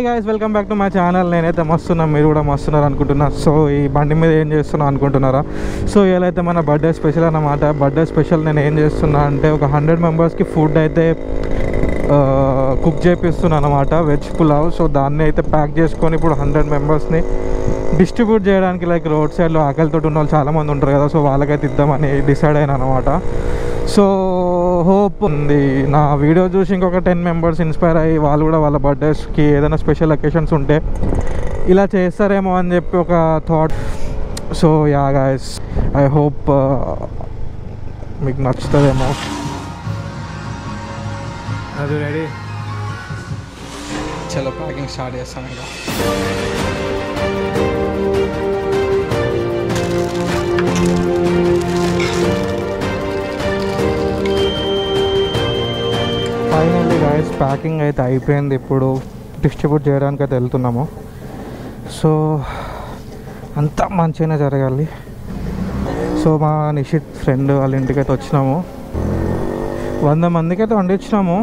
Guys welcome back to my channel. నేనైతే మస్తున్నా, మీరు కూడా మస్తున్నారు అనుకుంటున్నా. సో ఈ బండి మీద ఏం చేస్తున్నా అనుకుంటున్నారా? సో ఇలా అయితే మన బర్త్డే స్పెషల్ అన్నమాట. బర్త్డే స్పెషల్ నేను ఏం చేస్తున్నా అంటే ఒక 100 మెంబర్స్కి ఫుడ్ అయితే కుక్ చేపిస్తున్నా అనమాట, వెజ్ పులావ్. సో దాన్ని అయితే ప్యాక్ చేసుకొని ఇప్పుడు 100 మెంబర్స్ని డిస్ట్రిబ్యూట్ చేయడానికి, లైక్ రోడ్ సైడ్లో ఆకలితో ఉన్న వాళ్ళు చాలామంది ఉంటారు కదా, సో వాళ్ళకైతే ఇద్దామని డిసైడ్ అయినా అనమాట. సో హోప్ ఉంది నా వీడియో చూసి ఇంకొక 10 మెంబర్స్ ఇన్స్పైర్ అయ్యి వాళ్ళు కూడా వాళ్ళ బర్త్డేస్కి ఏదైనా స్పెషల్ అకేషన్స్ ఉంటే ఇలా చేస్తారేమో అని చెప్పి ఒక thought. So yeah guys, I hope మీకు నచ్చుతుందేమో. అది రెడీ, చలో ప్యాకింగ్ స్టార్ట్ చేస్తాను. ఇంకా ఫైనల్లీ గైస్ ప్యాకింగ్ అయితే అయిపోయింది. ఇప్పుడు డిస్ట్రిబ్యూట్ చేయడానికి అయితే వెళ్తున్నాము. సో అంతా మంచిగానే జరగాలి. సో మా నిషిత్ ఫ్రెండ్ వాళ్ళ ఇంటికి అయితే వచ్చినాము. 100 మందికి అయితే వండించినాము.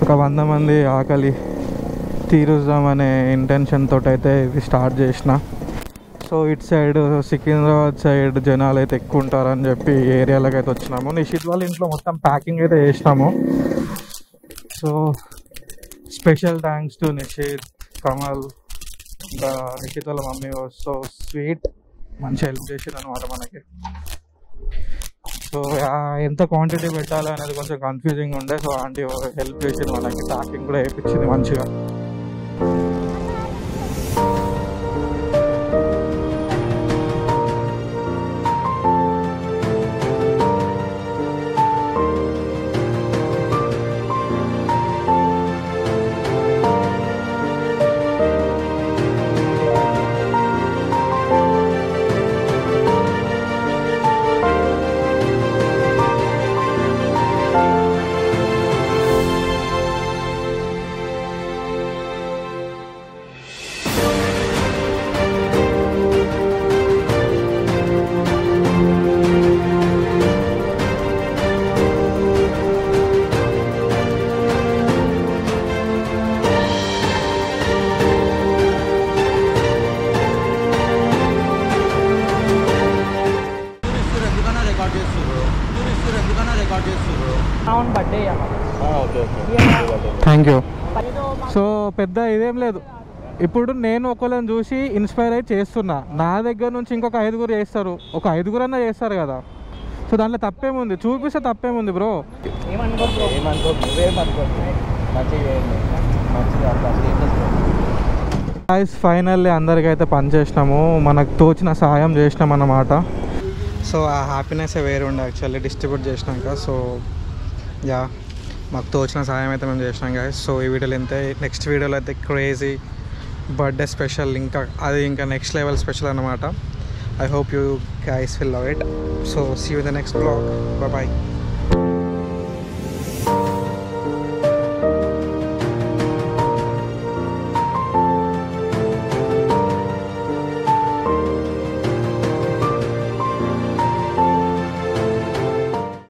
ఒక 100 మంది ఆకలి తీరుద్దామనే ఇంటెన్షన్ తోటి అయితే ఇది స్టార్ట్ చేసిన. సో ఇటు సైడ్ సికింద్రాబాద్ సైడ్ జనాలు అయితే ఎక్కువ ఉంటారని చెప్పి ఏరియాలోకి అయితే వచ్చినాము. నిషిత్ వాళ్ళ ఇంట్లో మొత్తం ప్యాకింగ్ అయితే చేసినాము. So special thanks to Nishith, Kamal, ఇంకా నిషిత్ వాళ్ళ మమ్మీ సో స్వీట్, మంచి హెల్ప్ చేసింది అనమాట మనకి. సో ఎంత క్వాంటిటీ పెట్టాలి అనేది కొంచెం కన్ఫ్యూజింగ్ ఉండే. సో ఆంటీ హెల్ప్ చేసింది మనకి, ప్యాకింగ్ కూడా వేయించింది మంచిగా. Thank you. సో పెద్ద ఇదేం లేదు. ఇప్పుడు నేను ఒకళ్ళని చూసి ఇన్స్పైర్ అయ్యి చేస్తున్నా. నా దగ్గర నుంచి ఇంకొక 5గురు చేస్తారు, ఒక 5గురన్నా చేస్తారు కదా. సో దాంట్లో తప్పేముంది, చూపిస్తే తప్పేముంది బ్రో. గైస్ ఫైనల్లీ అందరికైతే పని చేసినాము, మనకు తోచిన సహాయం చేసినాం అన్నమాట. సో ఆ హ్యాపీనెస్ వేరే ఉండే యాక్చువల్లీ డిస్ట్రిబ్యూట్ చేసినాక. సో యా, మాకు తోచిన సహాయం అయితే మేము చేసినాం గైస్. సో ఈ వీడియోలో ఇంతే. నెక్స్ట్ వీడియోలో అయితే క్రేజీ బర్త్డే స్పెషల్, ఇంకా అది ఇంకా నెక్స్ట్ లెవెల్ స్పెషల్ అనమాట. I hope you guys will love it. So see you in the next blog. Bye.